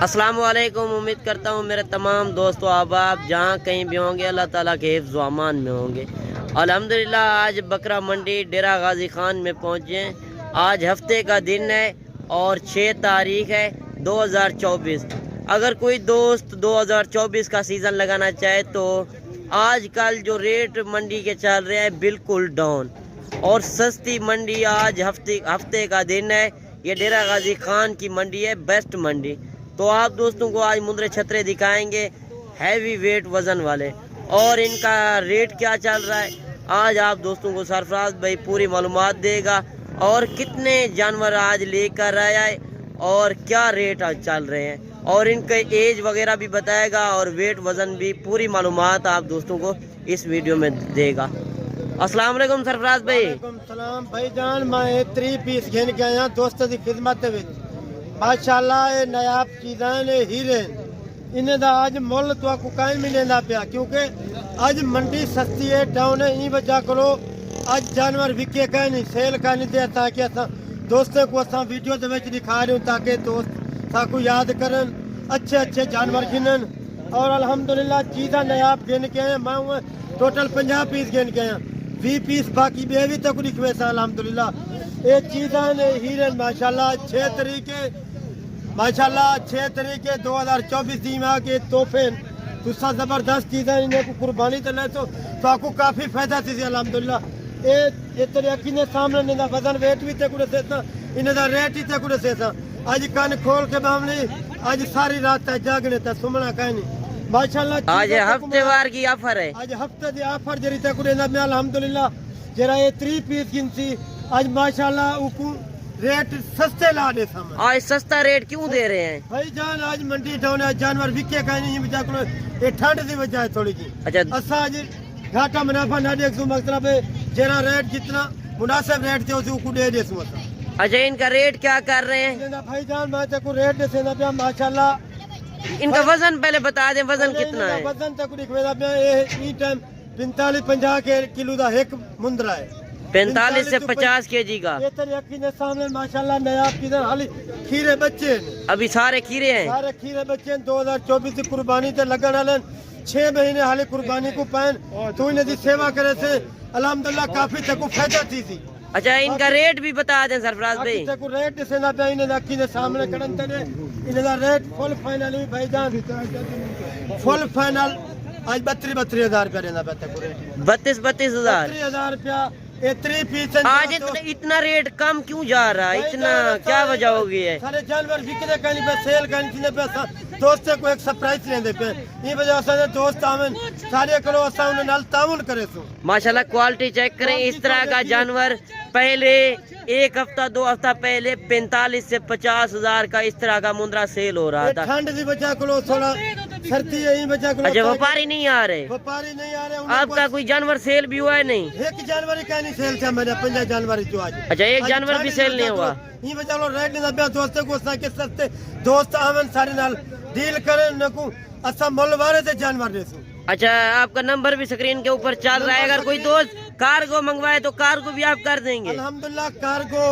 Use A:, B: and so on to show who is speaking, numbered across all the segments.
A: अस्सलाम वालेकुम। उम्मीद करता हूँ मेरे तमाम दोस्तों आप जहाँ कहीं भी होंगे अल्लाह ताला के हिफ्ज़ व अमान में होंगे। अल्हम्दुलिल्लाह आज बकरा मंडी डेरा गाजी खान में पहुँचे। आज हफ्ते का दिन है और 6 तारीख है 2024। अगर कोई दोस्त 2024 का सीज़न लगाना चाहे तो आजकल जो रेट मंडी के चल रहे हैं बिल्कुल डाउन और सस्ती मंडी। आज हफ्ते का दिन है। ये डेरा गाजी खान की मंडी है, बेस्ट मंडी। तो आप दोस्तों को आज मुंद्रे छतरे दिखाएंगे हैवी वेट वजन वाले और इनका रेट क्या चल रहा है। आज आप दोस्तों को सरफराज भाई पूरी मालूमात देगा और कितने जानवर आज लेकर आया है और क्या रेट आज चल रहे हैं और इनके एज वगैरह भी बताएगा और वेट वजन भी पूरी मालूमात आप दोस्तों को इस वीडियो में देगा। अस्सलाम वालेकुम सरफराज भाई।
B: वालेकुम सलाम भाईजान। मैं 3 पीस घेन के आया दोस्तों की खिदमत विच। माशाल्लाह ये नायाब चीज़ां ने हीरे इन्हें दा आज मुल तो आपको कहीं मिलेंदा पिया क्योंकि आज मंडी सस्ती है, डाउन है। ई वजह करो आज जानवर विके कहीं नहीं, सेल का नहीं दे ताकि असा दोस्तों को असा वीडियो दे विच दिखा रहे हूं ताकि दोस्त साकू याद करन, अच्छे अच्छे जानवर गिनन। और अल्हम्दुलिल्लाह चीज़ां नायाब गिन के आए। मैं टोटल 50 पीस गिन के आया, 20 पीस बाकी बेवी तक लिखवे सा अल्हम्दुलिल्लाह। ये चीज़ां ने हीरे माशाल्लाह 6 तरीके माशाल्लाह 6 तरीके 2024 दी में के तोहफे तुसा जबरदस्त चीज़ें इन्हें को कुर्बानी तो ले तो आपको काफ़ी फायदा थी अल्हम्दुलिल्लाह। ये तेरे अखी ने सामने ने वजन वेट भी ते कुड़े से इन्हें दा रेट ही ते कुड़े से आज कान खोल के मामले आज सारी रात तक जागने तक सुमना कहीं नहीं माशाल्लाह।
A: आज हफ्तेवार की ऑफर है,
B: आज हफ्ते दी ऑफर जरी ते कुड़े ना अल्हम्दुलिल्लाह जरा ये 3 पीस गिनसी आज माशाल्लाह उको रेट सस्ते ला दे सामान। आज
A: सस्ता रेट क्यों दे रहे हैं
B: भाई जान? आज मंडी डाउन है, जानवर विके का नहीं बचा को ये ठंड की वजह है थोड़ी की।
A: अच्छा
B: असा आज घाटा मुनाफा ना देख सु मतलब जरा रेट जितना मुनासिब रेट थे उसको दे दे सु।
A: अच्छा इनका रेट क्या कर रहे हैं
B: भाई जान? मैं तेको रेट दे सेना पे माशाल्लाह।
A: इनका वजन पहले बता दें, वजन कितना है?
B: वजन तक दिखवेदा पे ये टाइम 45-50 के किलो दा एक मुंद्रा है,
A: 45 से 50 केजी का।
B: ये तेरे अखी ने सामने माशाल्लाह नायाब किधर हाली खीरे बच्चे
A: अभी सारे खीरे हैं,
B: सारे खीरे बच्चे 2024 की कुर्बानी ते लगन वाले 6 महीने हाली कुर्बानी को पहन तू इन्हें दी सेवा करे से अल्हम्दुलिल्लाह काफी तक फायदा थी। अच्छा
A: इनका रेट भी बता दें सरफराज भाई।
B: तक रेट से ना पे इन्हें अखी ने सामने करन ते इन्हें दा रेट फुल फाइनल भी भाईजान फुल फाइनल आज 32,000 रुपया देना पे तक रेट
A: 32,000
B: रुपया।
A: आज इतना रेट कम क्यों जा रहा है? इतना क्या वजह हो गई है?
B: सारे जानवर बिकने कहीं पे सेल कहीं पे दोस्तों को एक सरप्राइज लेंदे पे ये वजह से दोस्त आवन सारे करो असा उन नाल ताउन करे सो। माशाल्लाह
A: क्वालिटी चेक करें। इस तरह का जानवर पहले 1 हफ्ता 2 हफ्ता पहले 45 से 50,000 का इस तरह का मुंद्रा सेल हो रहा था।
B: ठंड की वजह को थोड़ा सर्दी है वजह को।
A: अच्छा व्यापारी नहीं आ रहे?
B: व्यापारी नहीं आ रहे।
A: आपका कोई जानवर सेल भी हुआ है? नहीं,
B: एक जानवर ही कहीं सेल था मेरा 50 जानवर जो आज।
A: अच्छा एक जानवर भी सेल नहीं हुआ।
B: ये वजह लो रेट नहीं दबया दोस्तों को के सस्ते दोस्त आवन सारे नाल डील करे नको असा मुल वाले से जानवर दे सो।
A: अच्छा आपका नंबर भी स्क्रीन के ऊपर चल रहा है, अगर कोई दोस्त कार्गो मंगवाए तो कार्गो भी आप कर देंगे?
B: अल्हम्दुलिल्लाह कार्गो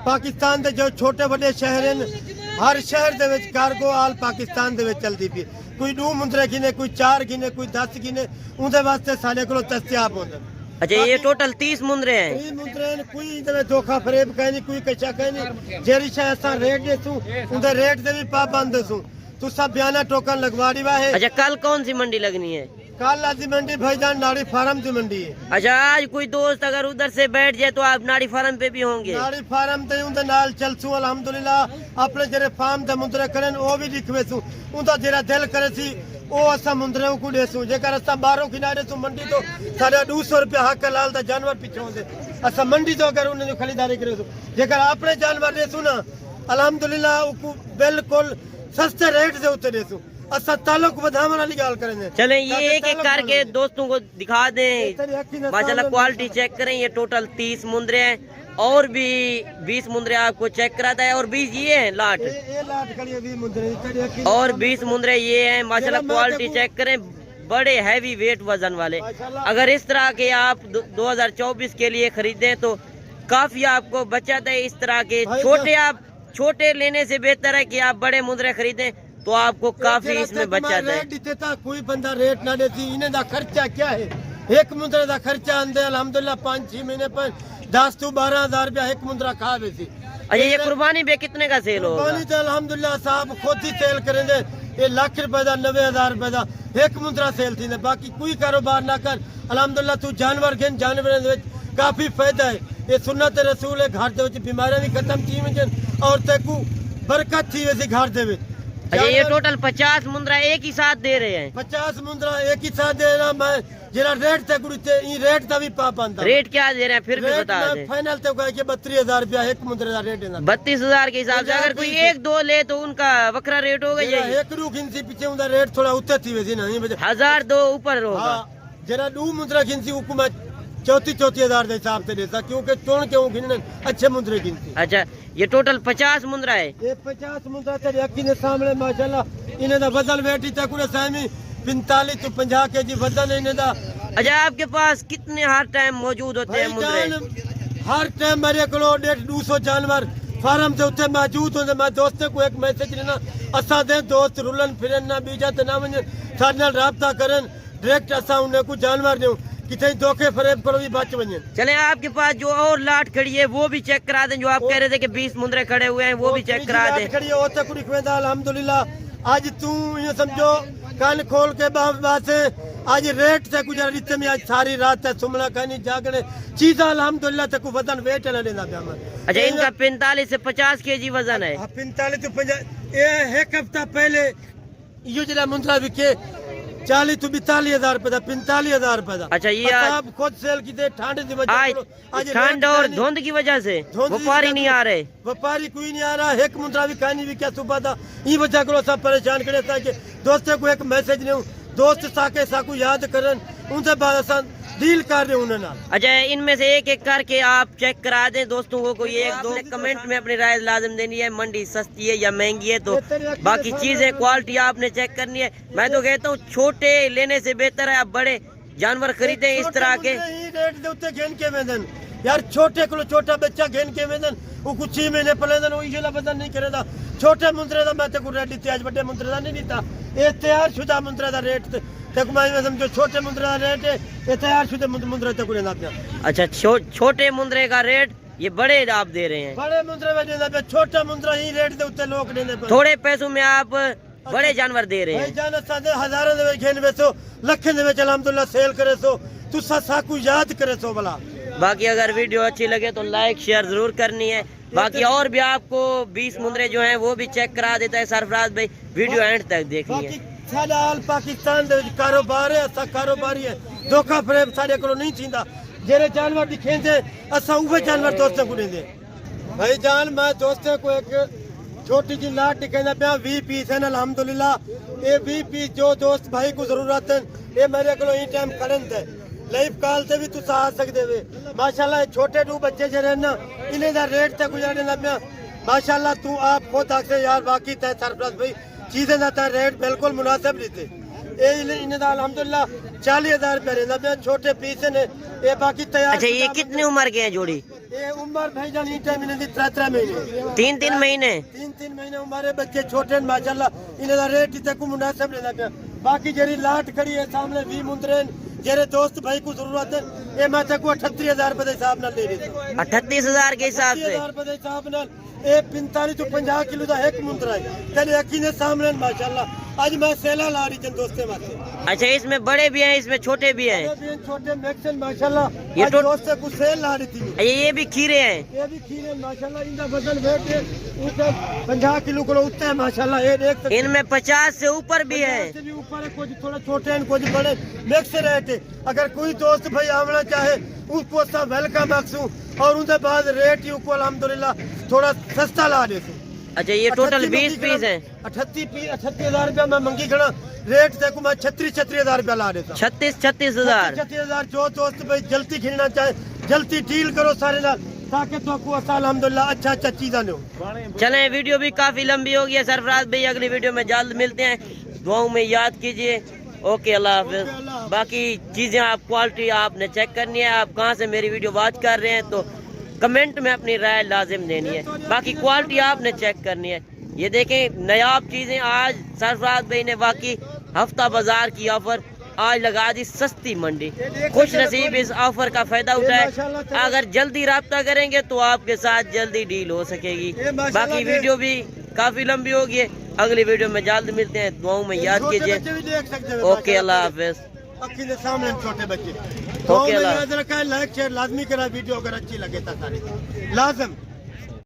B: पाकिस्तान के जो छोटे बड़े शहर हैं हर शहर दे विच कार्गो आल पाकिस्तान दे विच चलती पई। कोई 2 मुंद्रे गिने, कोई 4 गिने, कोई 10 गिने उनके वास्ते सारे को दस्तयाब होंगे।
A: अच्छा ये टोटल 30 मुंद्रे हैं?
B: 30 मुंद्रे हैं। कोई इधर धोखा फरेब कहीं नहीं, कोई कच्चा कहीं नहीं। जेरी शायद असा रेट देसू उनके रेट से भी पाबंद देसू तू सब बयाना टोकन लगवा दी है।
A: अच्छा कल कौन सी मंडी लगनी है?
B: कल आज मंडी भाईजान नाड़ी फार्म की मंडी है।
A: अच्छा आज कोई दोस्त अगर उधर से बैठ जाए तो आप नाड़ी फार्म पे भी होंगे?
B: नाड़ी फार्म ते उनके नाल चलसू अल्हम्दुलिल्लाह। अपने जरे फार्म ते मुंद्रे करें वो भी दिखवेसू उनका जरा दिल करे सी ओ असा मुंद्रे को देसू। जेकर असा बाहरों किनारे सू मंडी तो साढ़े 200 रुपया हक लाल दा जानवर पीछे होंगे। असा मंडी तो अगर उन्हें खरीदारी करे जेकर अपने जानवर देसू ना अल्हम्दुलिल्लाह उको बिल्कुल सस्ते रेट से उतर देसू। असा ताल्लुक बढ़ाने वाली गाल करेंगे।
A: चलें ये एक एक करके दोस्तों को दिखा दें। माशाल्लाह क्वालिटी चेक करें। ये टोटल 30 मुंद्रे हैं और भी 20 मुंद्रे आपको चेक कराता है और 20 ये हैं लाट और 20 मुंद्रे ये हैं। माशाल्लाह क्वालिटी चेक करें, बड़े हैवी वेट वजन वाले। अगर इस तरह के आप 2024 के लिए खरीदें तो काफी आपको बचत है। इस तरह के छोटे आप छोटे लेने से बेहतर है कि आप बड़े मुंद्रे खरीदें तो आपको काफी इसमें बचत है।
B: रेट देता कोई बंदा रेट ना देती, इन्हें दा खर्चा क्या है, एक मुंद्रे दा खर्चा आंदे अल्हम्दुलिल्लाह 5-6 महीने पर 10 to 12,000 रुपया एक मुंद्रा खा बेसी।
A: अच्छा ये कुर्बानी पे कितने का सेल होगा?
B: कुर्बानी तो अल्हम्दुलिल्लाह साहब खुद ही सेल करेंगे, ये लाख रुपए का 90,000 रुपए का एक मुंद्रा सेल थी। बाकी कोई कारोबार ना कर अल्हम्दुलिल्लाह तू जानवर गिन, जानवर दे काफी फायदा है। ये सुन्नत रसूल है, घर दे बीमारियां भी खत्म थी वजन और तेकू बरकत थी वैसे घर दे।
A: अच्छा ये टोटल 50 मुंद्रा एक ही साथ दे रहे हैं?
B: 50 मुंद्रा एक ही साथ दे रहा मैं, जरा रेट तक रेट का भी पा पाता।
A: रेट क्या दे रहे हैं फिर भी बता दें?
B: फाइनल तो कह के 32,000 रुपया एक मुंद्रे का रेट है।
A: 32,000 के हिसाब से अगर कोई 1-2 ले तो उनका वक्रा रेट होगा। यही
B: एक रू गिनसी पीछे उनका रेट थोड़ा उतर थी वैसे नहीं
A: 1,000-2 ऊपर होगा।
B: हाँ जरा 2 मुंद्रा गिनसी हुकूमत 34,000 के हिसाब से देता, क्योंकि चुन के वो गिनने अच्छे मुंद्रे गिनती।
A: अच्छा ये टोटल 50 मुंद्रा है?
B: ये 50 मुंद्रा तेरे अखी ने सामने माशाल्लाह। इन्हें दा वजन वेटी तक पूरे सामी 45 to 50 kg वजन है इन्हें दा।
A: अच्छा आपके पास कितने हर टाइम मौजूद होते हैं मुंद्रे?
B: हर टाइम मेरे को 150-200 जानवर फार्म से उत्ते मौजूद होते। मैं दोस्तों को एक मैसेज देना, असा दे दोस्त रुलन फिरन ना बीजा ते ना वने साडे नाल राब्ता करन, डायरेक्ट असा उन्हें को जानवर देऊ कितने धोखे फरेब करो भी बच वने।
A: चले आपके पास जो और लाट खड़ी है वो भी चेक करा दें, जो आप कह रहे थे कि 20 मुंद्रे खड़े हुए हैं वो भी चेक करा दें।
B: खड़ी है ओते कुड़ी खवेदा अल्हम्दुलिल्लाह। आज तू ये समझो कान खोल के बात से आज रेट से गुजर रिश्ते में आज सारी रात है सुमना कहनी जागने चीज़ अल्हम्दुलिल्लाह तक वजन वेट ना लेना पे।
A: अच्छा इनका 45 से 50 kg वजन है?
B: 45 to 50। ये एक हफ्ता पहले ये जरा मुंद्रा बिके 40 to 42,000 रुपए था, 45,000 रुपए था।
A: अच्छा ये
B: आप खुद सेल की थे ठंड की वजह
A: आज ठंड और धुंध की वजह से व्यापारी नहीं आ रहे।
B: व्यापारी कोई नहीं आ रहा, एक मुंद्रा भी खानी भी क्या सुबह था ये वजह करो सब परेशान करे था कि दोस्तों को एक मैसेज नहीं दोस्त साके साकू याद करन उनसे बात डील कर रहे उन्होंने।
A: अच्छा इनमें से एक एक करके आप चेक करा दें दोस्तों को। कोई एक दो कमेंट में अपनी राय लाजम देनी है, मंडी सस्ती है या महंगी है, तो बाकी चीजें क्वालिटी आपने चेक करनी है। मैं तो कहता हूँ छोटे लेने से बेहतर है आप बड़े जानवर खरीदें इस तरह के।
B: यार छोटे को छोटा बच्चा घेन के वेदन वो कुछ 6 महीने पहले वो इजला बदन नहीं करेगा। छोटे मुंद्रे का मैं तेको रेट दी आज बड़े मुंद्रे का नहीं दीता। ये तैयार शुदा मुंद्रे का रेट तक मैं समझो छोटे मुंद्रे का रेट है, ये तैयार शुदा मुंद्रे तक देना पिया।
A: अच्छा छोटे मुंद्रे का रेट ये बड़े आप दे रहे हैं?
B: बड़े मुंद्रे में देना पिया, छोटा मुंद्रा ही रेट दे उत्ते लोग देने पे।
A: थोड़े पैसों में आप बड़े जानवर दे रहे हैं?
B: जान सादे हजारों दे घेन बेचो लखे दे बेच अल्हम्दुलिल्लाह सेल करे सो तू साकू याद करे सो भला।
A: बाकी अगर वीडियो अच्छी लगे तो लाइक शेयर जरूर करनी है। बाकी और भी आपको 20 मुंद्रे जो हैं वो भी चेक करा देता है सरफराज भाई, वीडियो एंड तक देखनी है।
B: साल पाकिस्तान दे कारोबार है, असा कारोबारी है, धोखा फरेब सारे को नहीं थींदा। जेरे जानवर दिखेंदे असा उवे जानवर दोस्तों को देंदे। भाई जान मैं दोस्तों को एक छोटी जी लाट दिखाना पिया 20 पीस है अल्हम्दुलिल्लाह। ये 20 पीस जो दोस्त भाई को जरूरत है ये मेरे को ई टाइम खड़न थे लाइव कॉल से भी तू आ सकते वे माशाल्लाह। छोटे दो बच्चे जो ना इन्हें दा रेट तक गुजारने लग गया माशाल्लाह। तू आप खुद आखते यार बाकी तय सरप्लस भाई चीजें ना रेट बिल्कुल मुनासिब नहीं थे। इन्हें दा अल्हम्दुलिल्लाह 40,000 रुपये रहना पिया छोटे पीस ने ये बाकी तैयार।
A: अच्छा ये कितनी उम्र के हैं जोड़ी?
B: ये उम्र भाई जान ई टाइम इन्हें दी 3 महीने
A: 3 महीने
B: 3 महीने हमारे बच्चे छोटे माशाल्लाह। इन्हें दा रेट तक मुनासिब रहना पिया। बाकी जेरी लाट खड़ी है सामने 20 मुंद्रे जेरे दोस्त भाई को जरूरत है ये मैं को 38,000 रुपए हिसाब नाल ले रही थी।
A: 38,000 के हिसाब से?
B: 38,000 रुपए हिसाब नाल ये 45 to 50 किलो का एक मुंद्रा है तेरे अखी ने सामने माशाल्लाह। आज मैं सेला ला रही थी दोस्ते वास्ते।
A: अच्छा इसमें बड़े भी हैं इसमें छोटे भी हैं?
B: छोटे मैक्सन माशाल्लाह।
A: ये
B: आज दोस्त को सेल ला रही थी।
A: ये भी खीरे हैं?
B: ये भी खीरे माशाल्लाह। इनका वजन वेट है ऊपर 50 किलो को उत्ते है माशाल्लाह। ये देख सकते
A: इनमें 50 से ऊपर भी है?
B: भी ऊपर है, कुछ थोड़ा छोटे हैं कुछ बड़े मिक्स रेट है। अगर कोई दोस्त भाई आवना चाहे उसको सब वेलकम रखूं और उनके बाद रेट ही उसको अल्हम्दुलिल्लाह थोड़ा सस्ता ला देते।
A: अच्छा ये टोटल 20 पीस हैं?
B: 38,000 रुपया मैं मंगी खड़ा रेट तक मैं 36,000 रुपया ला देता।
A: 36,000
B: जो दोस्त भाई जल्दी खेलना चाहे जल्दी डील करो सारे नाल ताकि तो आपको अल्हम्दुलिल्लाह अच्छा चीज़ा दो।
A: चलें वीडियो भी काफी लंबी हो गई है सरफराज भाई, अगली वीडियो में जल्द मिलते हैं, दुआओं में याद कीजिए। ओके अल्लाह हाफिज। बाकी चीजें आप क्वालिटी आपने चेक करनी है। आप कहाँ से मेरी वीडियो वॉच कर रहे हैं तो कमेंट में अपनी राय लाजिम देनी है। बाकी क्वालिटी आपने चेक करनी है। ये देखें नायाब चीजें आज सरफराज भाई ने बाकी हफ्ता बाजार की ऑफर आज लगा दी सस्ती मंडी। खुश नसीब इस ऑफर का फायदा उठाए। अगर जल्दी राब्ता करेंगे तो आपके साथ जल्दी डील हो सकेगी। बाकी वीडियो भी काफी लंबी होगी। अगली वीडियो में जल्द मिलते हैं। दुआओं में याद कीजिए। ओके, अल्लाह हाफिज।
B: अक्की के सामने छोटे बच्चे
A: ओके,
B: याद रखा है। लाइक शेयर लाजमी करा वीडियो अगर अच्छी लगे तो सारी लाजम।